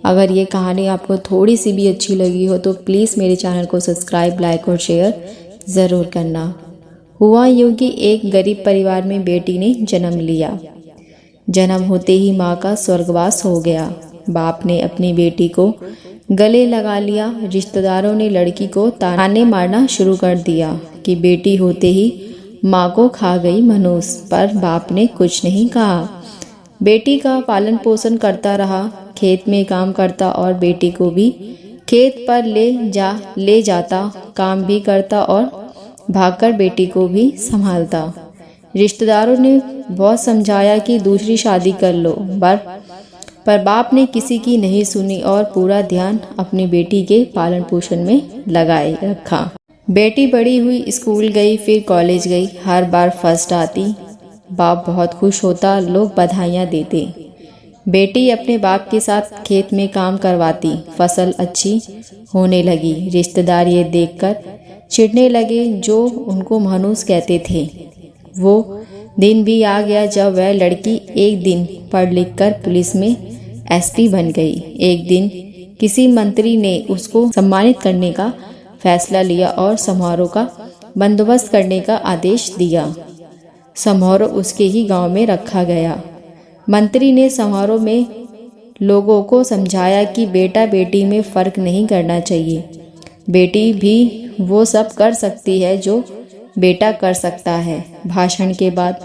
अगर ये कहानी आपको थोड़ी सी भी अच्छी लगी हो तो प्लीज़ मेरे चैनल को सब्सक्राइब, लाइक और शेयर ज़रूर करना। हुआ यूँ कि एक गरीब परिवार में बेटी ने जन्म लिया। जन्म होते ही माँ का स्वर्गवास हो गया। बाप ने अपनी बेटी को गले लगा लिया। रिश्तेदारों ने लड़की को ताने मारना शुरू कर दिया कि बेटी होते ही माँ को खा गई मनूस, पर बाप ने कुछ नहीं कहा। बेटी का पालन पोषण करता रहा, खेत में काम करता और बेटी को भी खेत पर ले जाता, काम भी करता और भागकर बेटी को भी संभालता। रिश्तेदारों ने बहुत समझाया कि दूसरी शादी कर लो, पर बाप ने किसी की नहीं सुनी और पूरा ध्यान अपनी बेटी के पालन पोषण में लगाए रखा। बेटी बड़ी हुई, स्कूल गई, फिर कॉलेज गई, हर बार फर्स्ट आती। बाप बहुत खुश होता, लोग बधाइयाँ देते। बेटी अपने बाप के साथ खेत में काम करवाती, फसल अच्छी होने लगी। रिश्तेदार ये देखकर चिढ़ने लगे, जो उनको मनहूस कहते थे। वो दिन भी आ गया जब वह लड़की एक दिन पढ़ लिख कर पुलिस में एसपी बन गई। एक दिन किसी मंत्री ने उसको सम्मानित करने का फैसला लिया और समारोह का बंदोबस्त करने का आदेश दिया। समारोह उसके ही गांव में रखा गया। मंत्री ने समारोह में लोगों को समझाया कि बेटा बेटी में फ़र्क नहीं करना चाहिए। बेटी भी वो सब कर सकती है जो बेटा कर सकता है। भाषण के बाद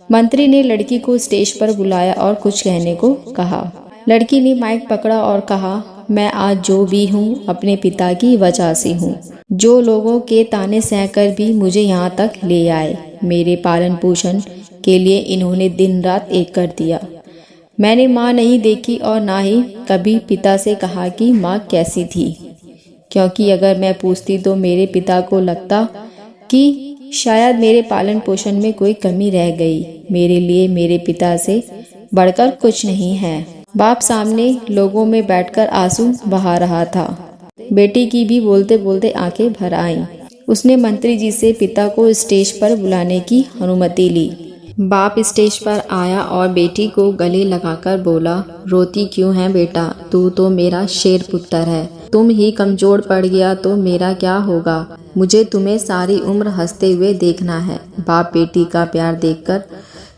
मंत्री ने लड़की को स्टेज पर बुलाया और कुछ कहने को कहा। लड़की ने माइक पकड़ा और कहा, मैं आज जो भी हूँ अपने पिता की वजह से हूँ, जो लोगों के ताने सहकर भी मुझे यहाँ तक ले आए। मेरे पालन पोषण के लिए इन्होंने दिन रात एक कर दिया। मैंने माँ नहीं देखी और ना ही कभी पिता से कहा कि माँ कैसी थी, क्योंकि अगर मैं पूछती तो मेरे पिता को लगता कि शायद मेरे पालन पोषण में कोई कमी रह गई। मेरे लिए मेरे पिता से बढ़कर कुछ नहीं है। बाप सामने लोगों में बैठकर आंसू बहा रहा था। बेटी की भी बोलते बोलते आंखें भर आईं। उसने मंत्री जी से पिता को स्टेज पर बुलाने की अनुमति ली। बाप स्टेज पर आया और बेटी को गले लगाकर बोला, रोती क्यों है बेटा? तू तो मेरा शेर पुत्र है। तुम ही कमजोर पड़ गया तो मेरा क्या होगा? मुझे तुम्हें सारी उम्र हंसते हुए देखना है। बाप बेटी का प्यार देखकर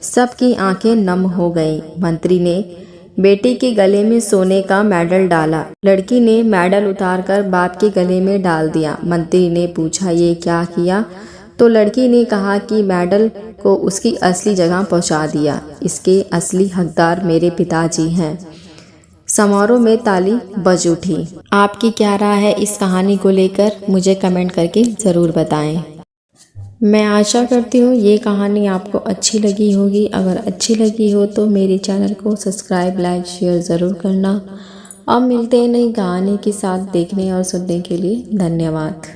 सबकी आंखें नम हो गईं। मंत्री ने बेटी के गले में सोने का मेडल डाला। लड़की ने मेडल उतारकर बाप के गले में डाल दिया। मंत्री ने पूछा, ये क्या किया? तो लड़की ने कहा कि मेडल को उसकी असली जगह पहुंचा दिया। इसके असली हकदार मेरे पिताजी हैं। समारोह में ताली बज उठी। आपकी क्या राय है इस कहानी को लेकर? मुझे कमेंट करके ज़रूर बताएं। मैं आशा करती हूँ ये कहानी आपको अच्छी लगी होगी। अगर अच्छी लगी हो तो मेरे चैनल को सब्सक्राइब, लाइक, शेयर ज़रूर करना। अब मिलते हैं नई कहानी के साथ। देखने और सुनने के लिए धन्यवाद।